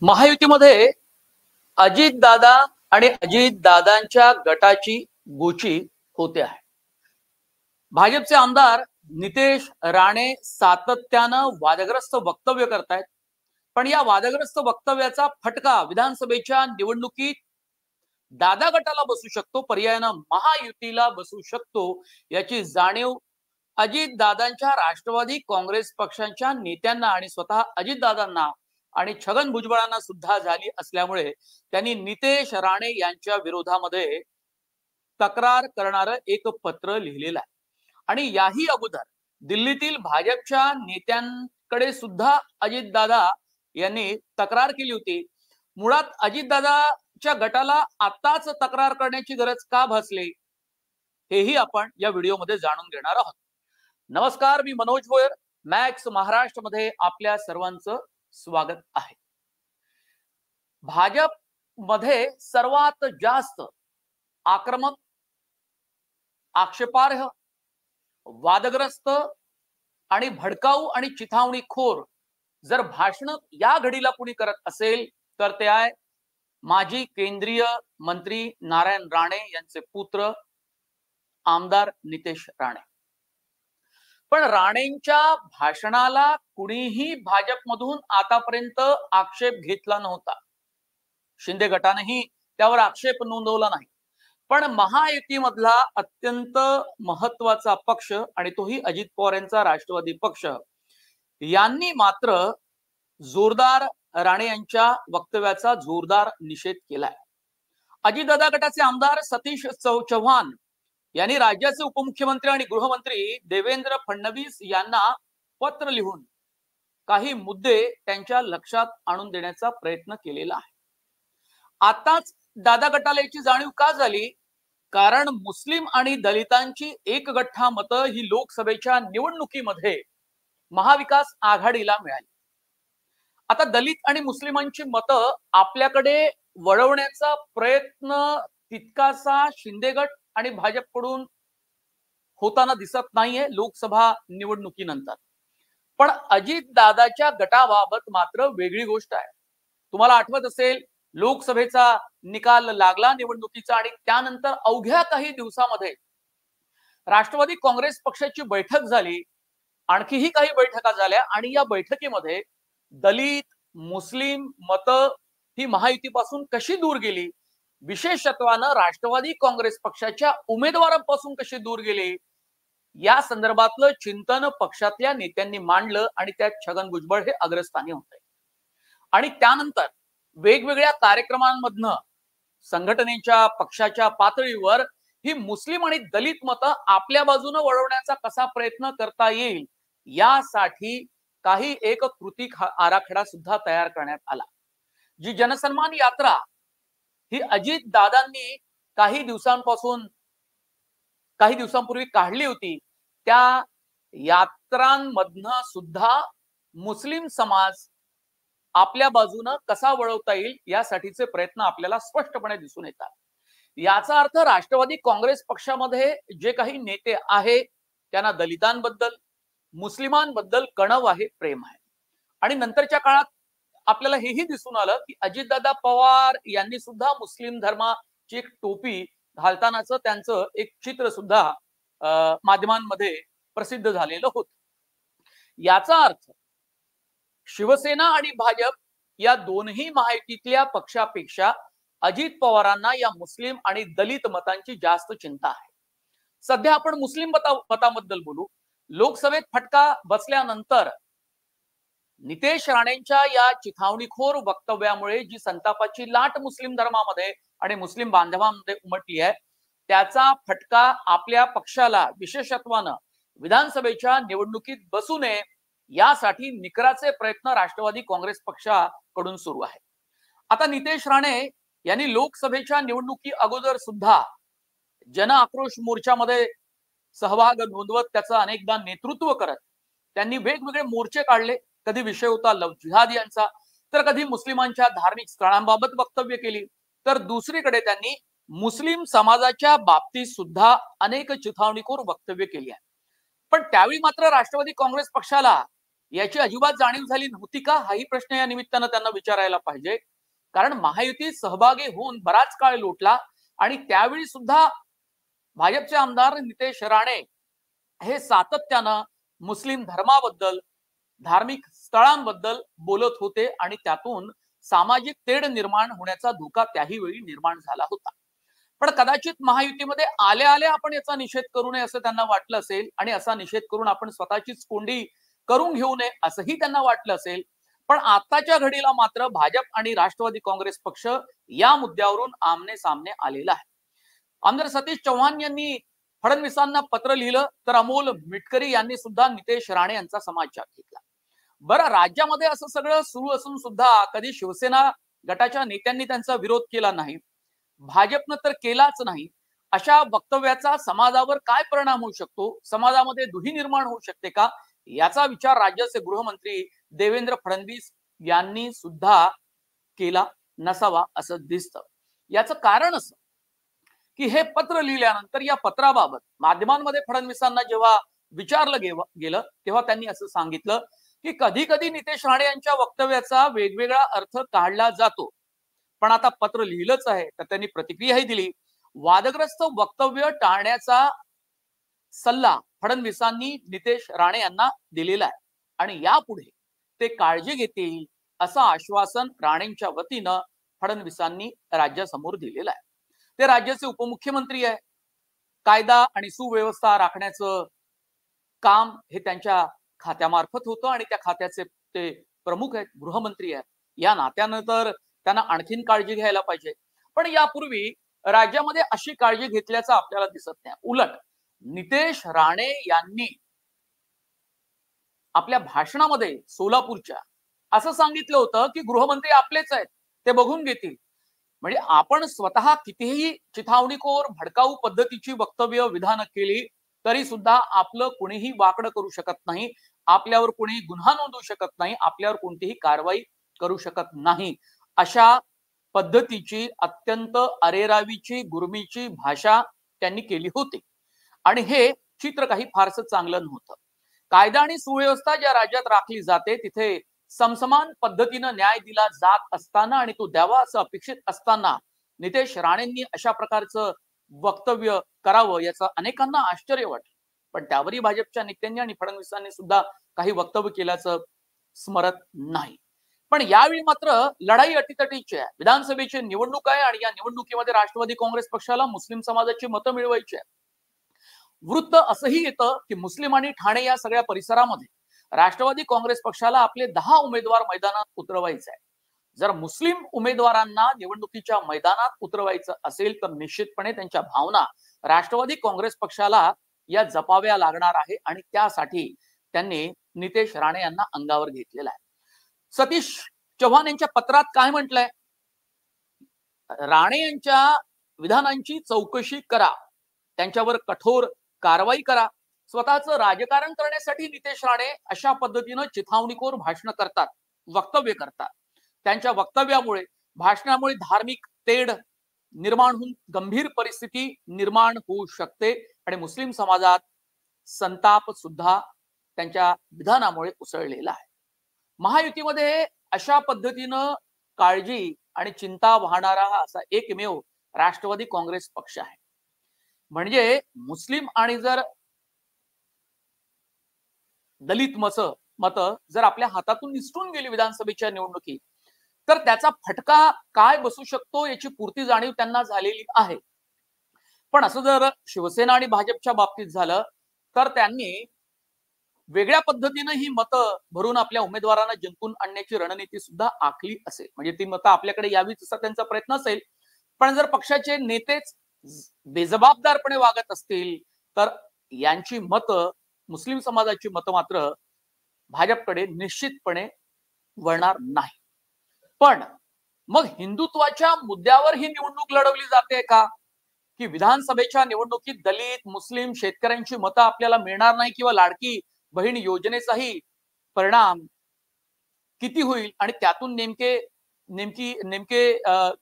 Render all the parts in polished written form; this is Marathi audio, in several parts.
महायुतीमध्ये अजितदादा आणि अजितदादांच्या गटाची गोची होते आहे. भाजपचे आमदार नितेश राणे सातत्यानं वादग्रस्त वक्तव्य करतायत, पण या वादग्रस्त वक्तव्याचा फटका विधानसभेच्या निवडणुकीत दादा गटाला बसू शकतो, पर्यायानं महायुतीला बसू शकतो, याची जाणीव अजितदादांच्या राष्ट्रवादी काँग्रेस पक्षाच्या नेत्यांना आणि स्वतः अजितदादांना आणि छगन भुजबळांना सुद्धा झाली असल्यामुळे त्यांनी नितेश राणे यांच्या विरोधामध्ये तक्रार करणारं एक पत्र लिहिलेलं आहे. आणि याही अगोदर दिल्लीतील भाजपच्या नेत्यांकडे सुद्धा अजितदादा यांनी तक्रार केली होती. मुळात अजितदादाच्या गटाला आताच तक्रार करण्याची गरज का भासली, हेही आपण या व्हिडिओमध्ये जाणून घेणार आहोत. नमस्कार, मी मनोज भोयर, मॅक्स महाराष्ट्र मध्ये आपल्या सर्वांचं स्वागत आहे. भाजप मध्ये सर्वात जास्त आक्रमक, आक्षेपार्ह, वादग्रस्त आणि भडकाऊ आणि चिथावणीखोर जर भाषण या घडीला कुणी करत असेल तर ते आहे माजी केंद्रीय मंत्री नारायण राणे यांचे पुत्र आमदार नितेश राणे. पण राणेंच्या भाषणाला कुणीही भाजपमधून आतापर्यंत आक्षेप घेतला नव्हता. शिंदे गटानेही त्यावर आक्षेप नोंदवला नाही. पण महायुतीमधला अत्यंत महत्वाचा पक्ष आणि तोही अजित पवार यांचा राष्ट्रवादी पक्ष यांनी मात्र जोरदार राणे यांच्या वक्तव्याचा जोरदार निषेध केलाय. अजितदादा गटाचे आमदार सतीश चव्हाण यांनी राज्याचे उपमुख्यमंत्री आणि गृहमंत्री देवेंद्र फडणवीस यांना पत्र लिहून काही मुद्दे त्यांच्या लक्षात आणून देण्याचा प्रयत्न केलेला आहे. आताच दादा गटाला याची जाणीव का झाली? कारण मुस्लिम आणि दलितांची एक गठ्ठा मतं ही लोकसभेच्या निवडणुकीमध्ये महाविकास आघाडीला मिळाली. आता दलित आणि मुस्लिमांची मतं आपल्याकडे वळवण्याचा प्रयत्न तितकासा शिंदे गट आणि भाजपकडून होताना दिसत नाहीये लोकसभा निवडणुकीनंतर. पण अजितदादाच्या गटाबाबत मात्र वेगळी गोष्ट आहे. तुम्हाला आठवत असेल, लोकसभेचा निकाल लागला निवडणुकीचा आणि त्यानंतर अवघ्या काही दिवसामध्ये राष्ट्रवादी काँग्रेस पक्षाची बैठक झाली, आणखीही काही बैठका झाल्या आणि या बैठकीमध्ये दलित मुस्लिम मतं ही महायुतीपासून कशी दूर गेली, विशेषत्वानं राष्ट्रवादी काँग्रेस पक्षाच्या उमेदवारांपासून कशी दूर गेली, या संदर्भातलं चिंतन पक्षातल्या नेत्यांनी मांडलं आणि त्यात छगन भुजबळ हे अग्रस्थानी होते. आणि त्यानंतर वेगवेगळ्या कार्यक्रमांमधनं संघटनेच्या पक्षाच्या पातळीवर ही मुस्लिम आणि दलित मतं आपल्या बाजूने वळवण्याचा कसा प्रयत्न करता येईल यासाठी काही एक कृती आराखडा सुद्धा तयार करण्यात आला. जी जनसन्मान यात्रा ही अजित दादांनी काही दिवसांपूर्वी काढली होती, त्या यात्रांमधनं सुद्धा मुस्लिम समाज आपल्या बाजूने कसा वळवता येईल यासाठीचे प्रयत्न आपल्याला स्पष्टपणे दिसून येतात. याचा अर्थ राष्ट्रवादी काँग्रेस पक्षामध्ये जे काही नेते आहेत त्यांना दलितांबद्दल, मुस्लिमांबद्दल कणव आहे, प्रेम आहे. आणि नंतरच्या काळात आपल्याला हेही दिसून आलं की अजितदादा पवार यांनी सुद्धा मुस्लिम धर्माची एक टोपी घालतानाचं त्यांचं एक चित्र सुद्धा माध्यमांमध्ये प्रसिद्ध झालेलं होतं. याचा अर्थ शिवसेना आणि भाजप या दोन्ही महायुतीतल्या पक्षापेक्षा अजित पवारांना या मुस्लिम आणि दलित मतांची जास्त चिंता आहे. सध्या आपण मुस्लिम मताबद्दल बोलू. लोकसभेत फटका बसल्यानंतर नितेश राणेंच्या या चिथावणीखोर वक्तव्यामुळे जी संतापाची लाट मुस्लिम धर्मामध्ये आणि मुस्लिम बांधवांमध्ये उमटली आहे, त्याचा फटका आपल्या पक्षाला विशेषत्वानं विधानसभेच्या निवडणुकीत बसू नये यासाठी निकराचे प्रयत्न राष्ट्रवादी काँग्रेस पक्षाकडून सुरू आहे. आता नितेश राणे यांनी लोकसभेच्या निवडणुकी अगोदर सुद्धा जन आक्रोश मोर्चामध्ये सहभाग नोंदवत त्याचं अनेकदा नेतृत्व करत त्यांनी वेगवेगळे मोर्चे काढले. कधी विषय होता लव जिहाद यांचा, तर कधी मुस्लिमांच्या धार्मिक स्थळांबाबत वक्तव्य केली, तर दुसरीकडे त्यांनी मुस्लिम समाजाच्या बाबतीत सुद्धा अनेक चिथावणीखोर वक्तव्य केली आहे. पण त्यावेळी मात्र राष्ट्रवादी काँग्रेस पक्षाला याची अजिबात जाणीव झाली नव्हती का, हाही प्रश्न या निमित्तानं त्यांना विचारायला पाहिजे. कारण महायुतीत सहभागी होऊन बराच काळ लोटला आणि त्यावेळी सुद्धा भाजपचे आमदार नितेश राणे हे सातत्यानं मुस्लिम धर्माबद्दल, धार्मिक स्थळांबद्दल बोलत होते आणि त्यातून सामाजिक तेढ निर्माण होण्याचा धोका त्याही वेळी निर्माण झाला होता. पण कदाचित महायुतीमध्ये आल्या आल्या आपण याचा निषेध करू नये असं त्यांना वाटलं असेल आणि असा निषेध करून आपण स्वतःचीच कोंडी करून घेऊ नये असंही त्यांना वाटलं असेल. पण आताच्या घडीला मात्र भाजप आणि राष्ट्रवादी काँग्रेस पक्ष या मुद्द्यावरून आमने सामने आलेला आहे. आमदार सतीश चव्हाण यांनी फडणवीसांना पत्र लिहिलं, तर अमोल मिटकरी यांनी सुद्धा नितेश राणे यांचा समाचार घेतला. बरं, राज्यामध्ये असं सगळं सुरू असून सुद्धा कधी शिवसेना गटाच्या नेत्यांनी त्यांचा विरोध केला नाही, भाजपनं तर केलाच नाही. अशा वक्तव्याचा समाजावर काय परिणाम होऊ शकतो, समाजामध्ये दुही निर्माण होऊ शकते का, याचा विचार राज्याचे गृहमंत्री देवेंद्र फडणवीस यांनी सुद्धा केला नसावा असं दिसतं. याचं कारण असं की हे पत्र लिहिल्यानंतर या पत्राबाबत माध्यमांमध्ये फडणवीसांना जेव्हा विचारलं गेलं तेव्हा त्यांनी असं सांगितलं की कधी कधी नितेश राणे यांच्या वक्तव्याचा वेगवेगळा अर्थ काढला जातो, पण आता पत्र लिहिलंच आहे. तर त्यांनी प्रतिक्रियाही दिली. वादग्रस्त वक्तव्य टाळण्याचा सल्ला फडणवीसांनी नितेश राणे यांना दिलेला आहे आणि यापुढे ते काळजी घेतील असं आश्वासन राणेंच्या वतीनं फडणवीसांनी राज्यासमोर दिलेलं आहे. ते राज्याचे उपमुख्यमंत्री आहे. कायदा आणि सुव्यवस्था राखण्याचं काम हे त्यांच्या खात्यामार्फत होतं आणि त्या खात्याचे ते प्रमुख आहेत, गृहमंत्री आहेत. या नात्यानं तर त्यांना आणखीन काळजी घ्यायला पाहिजे. पण यापूर्वी राज्यामध्ये अशी काळजी घेतल्याचं आपल्याला दिसत नाही. उलट नितेश राणे यांनी आपल्या भाषणामध्ये सोलापूरच्या असं सांगितलं होतं की गृहमंत्री आपलेच आहेत, ते बघून घेतील. म्हणजे आपण स्वतः कितीही चिथावणीखोर भडकाऊ पद्धतीची वक्तव्य विधानं केली तरी सुद्धा आपलं कोणीही वाकडं करू शकत नाही, आपल्यावर कोणीही गुन्हा नोंदवू शकत नाही, आपल्यावर कोणतीही कारवाई करू शकत नाही. अशा पद्धतीची अत्यंत अरेरावीची गुरमीची भाषा त्यांनी केली होती आणि हे चित्र काही फारसं चांगलं नव्हतं. कायदा आणि सुव्यवस्था ज्या राज्यात राखली जाते तिथे समसमान पद्धतीनं न्याय दिला जात असताना आणि तो द्यावा असं अपेक्षित असताना नितेश राणेंनी अशा प्रकारचं वक्तव्य करावं याचं अनेकांना आश्चर्य वाटलं. पण त्यावरही भाजपच्या नेत्यांनी आणि फडणवीसांनी सुद्धा काही वक्तव्य केल्याचं स्मरत नाही. पण यावेळी मात्र लढाई अटीतटीची आहे. विधानसभेची निवडणूक आहे आणि या निवडणुकीमध्ये राष्ट्रवादी काँग्रेस पक्षाला मुस्लिम समाजाची मतं मिळवायची आहे. वृत्त असंही येतं की मुस्लिम आणि ठाणे या सगळ्या परिसरामध्ये राष्ट्रवादी काँग्रेस पक्षाला आपले 10 उमेदवार मैदानात उतरवायचे आहे. जर मुस्लिम उमेदवारांना निवडणुकीच्या मैदानात उतरवायचं असेल तर निश्चितपणे त्यांच्या भावना राष्ट्रवादी काँग्रेस पक्षाला या जपाव्या लागणार आहे आणि त्यासाठी त्यांनी नितेश राणे यांना अंगावर घेतलेला आहे. सतीश चव्हाण यांच्या पत्रात काय म्हटलंय? राणे यांच्या विधानांची चौकशी करा, त्यांच्यावर कठोर कारवाई करा. स्वतःचं राजकारण करण्यासाठी नितेश राणे अशा पद्धतीनं चिथावणीखोर भाषण करतात, वक्तव्य करतात. त्यांच्या वक्तव्यामुळे, भाषणामुळे धार्मिक तेढ निर्माण होऊन गंभीर परिस्थिती निर्माण होऊ शकते आणि मुस्लिम समाजात संताप सुद्धा त्यांच्या विधानामुळे उसळलेला आहे. महायुतीमध्ये अशा पद्धतीनं काळजी आणि चिंता वाहणारा असा एकमेव राष्ट्रवादी काँग्रेस पक्ष आहे. म्हणजे मुस्लिम आणि जर दलित मत जर आपल्या हातातून निसटून गेली विधानसभेच्या निवडणुकीत तर त्याचा फटका काय बसू शकतो याची पूर्ती जाणीव त्यांना झालेली आहे. पण असं जर शिवसेना आणि भाजपच्या बाबतीत झालं तर त्यांनी वेगळ्या पद्धतीनं ही मतं भरून आपल्या उमेदवारांना जिंकून आणण्याची रणनीती सुद्धा आखली असेल. म्हणजे ती मतं आपल्याकडे यावीच असा त्यांचा प्रयत्न असेल. पण जर पक्षाचे नेतेच बेजबाबदारपणे वागत असतील तर यांची मतं, मुस्लिम समाजाची मतं मात्र भाजपकडे निश्चितपणे वळणार नाही. पण मग हिंदुत्वाच्या मुद्द्यावर ही निवडणूक लढवली जाते का, की विधानसभेच्या निवडणुकीत दलित, मुस्लिम, शेतकऱ्यांची मतं आपल्याला मिळणार नाही किंवा लाडकी बहीण योजनेचाही परिणाम किती होईल आणि त्यातून नेमके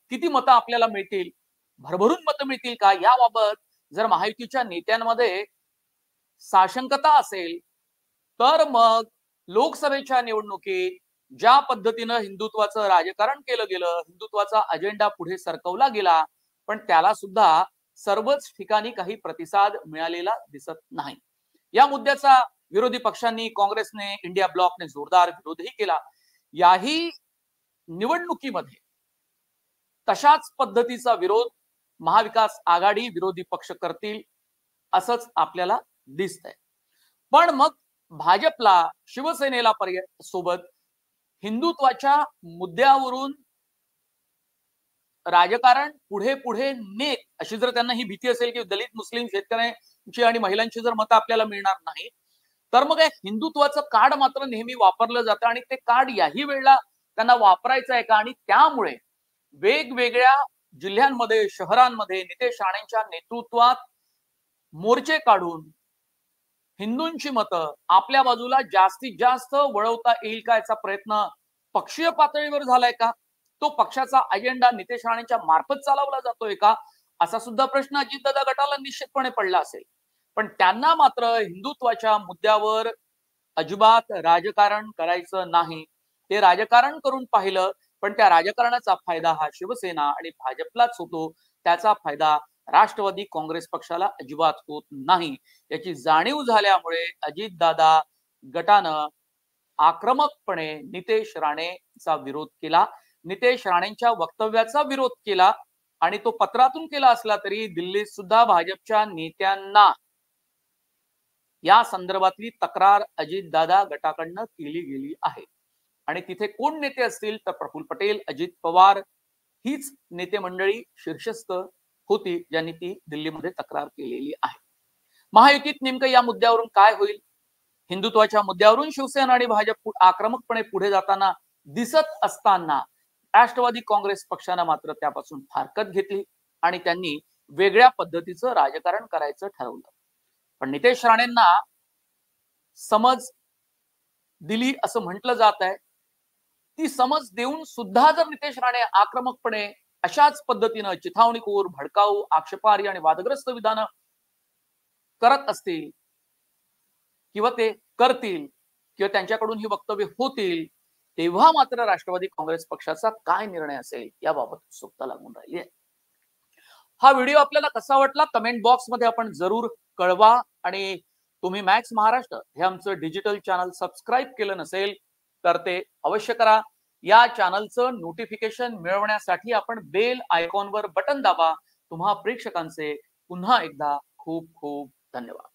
किती मतं आपल्याला मिळतील, भरभरून मतं मिळतील का, याबाबत जर महायुतीच्या नेत्यांमध्ये साशंकता असेल तर मग लोकसभेच्या निवडणुकीत ज्या पद्धतीनं हिंदुत्वाचं राजकारण केलं गेलं, हिंदुत्वाचा अजेंडा पुढे सरकवला गेला, पण त्याला सुद्धा सर्वच ठिकाणी काही प्रतिसाद मिळालेला दिसत नाही. या मुद्द्याचा विरोधी पक्षांनी, काँग्रेसने, इंडिया ब्लॉकने जोरदार विरोधही केला. याही निवडणुकीमध्ये तशाच पद्धतीचा विरोध महाविकास आघाडी विरोधी पक्ष करतील असंच आपल्याला दिसतंय. पण मग भाजपला, शिवसेनेला सोबत हिंदुत्वाच्या मुद्द्यावरून राजकारण पुढे पुढे नेत अशी जर त्यांना ही भीती असेल की दलित, मुस्लिम, शेतकऱ्यांची आणि महिलांची जर मतं आपल्याला मिळणार नाही, तर मग हिंदुत्वाचं कार्ड मात्र नेहमी वापरलं जातं आणि ते कार्ड याही वेळेला त्यांना वापरायचं आहे का? आणि त्यामुळे वेगवेगळ्या जिल्ह्यांमध्ये, शहरांमध्ये नितेश राणेंच्या नेतृत्वात मोर्चे काढून हिंदूंची मतं आपल्या बाजूला जास्तीत जास्त वळवता येईल का याचा प्रयत्न पक्षीय पातळीवर झालाय का? तो पक्षाचा अजेंडा नितेश राणेंच्या मार्फत चालवला जातोय का? असा सुद्धा प्रश्न अजितदादा गटाला निश्चितपणे पडला असेल. पण त्यांना मात्र हिंदुत्वाच्या मुद्द्यावर अजिबात राजकारण करायचं नाही. ते राजकारण करून पाहिलं, पण त्या राजकारणाचा फायदा हा शिवसेना आणि भाजपलाच होतो. त्याचा फायदा राष्ट्रवादी काँग्रेस पक्षाला अजिबात होत नाही. याची जाणीव झाल्यामुळे अजितदादा गटानं आक्रमकपणे नितेश राणेचा विरोध केला. नितेश राणेंच्या वक्तव्याचा विरोध केला आणि तो पत्रातून केला असला तरी दिल्लीत सुद्धा भाजपच्या नेत्यांना या संदर्भातली तक्रार अजितदादा गटाकडनं केली गेली आहे. आणि तिथे कोण नेते असतील तर प्रफुल्ल पटेल, अजित पवार हीच नेते मंडळी शीर्षस्थ होती ज्यांनी ती दिल्लीमध्ये तक्रार केलेली आहे. महायुतीत नेमकं या मुद्द्यावरून काय होईल? हिंदुत्वाच्या मुद्द्यावरून शिवसेना आणि भाजप आक्रमकपणे पुढे जाताना दिसत असताना राष्ट्रवादी काँग्रेस पक्षानं मात्र त्यापासून फारकत घेतली आणि त्यांनी वेगळ्या पद्धतीचं राजकारण करायचं ठरवलं. पण नितेश राणेंना समज दिली असं म्हटलं जात आहे. ती समज देऊन सुद्धा जर नितेश राणे आक्रमकपणे अशाच पद्धतीनं चिथावणीखोर, भडकाऊ, आक्षेपार्ह आणि वादग्रस्त विधानं करत असतील किंवा ते करतील किंवा त्यांच्याकडून ही वक्तव्य होतील, तेव्हा मात्र राष्ट्रवादी काँग्रेस पक्षाचा काय निर्णय असेल याबाबत उत्सुकता लागून राहिली आहे. हा व्हिडिओ आपल्याला कसा वाटला कमेंट बॉक्समध्ये आपण जरूर कळवा. आणि तुम्ही मॅक्स महाराष्ट्र हे आमचं डिजिटल चॅनल सबस्क्राईब केलं नसेल तर ते अवश्य करा. या चॅनलचं नोटिफिकेशन मिळवण्यासाठी आपण बेल आयकॉनवर बटन दाबा. तुम्हा प्रेक्षकांचे पुन्हा एकदा खूप खूप धन्यवाद.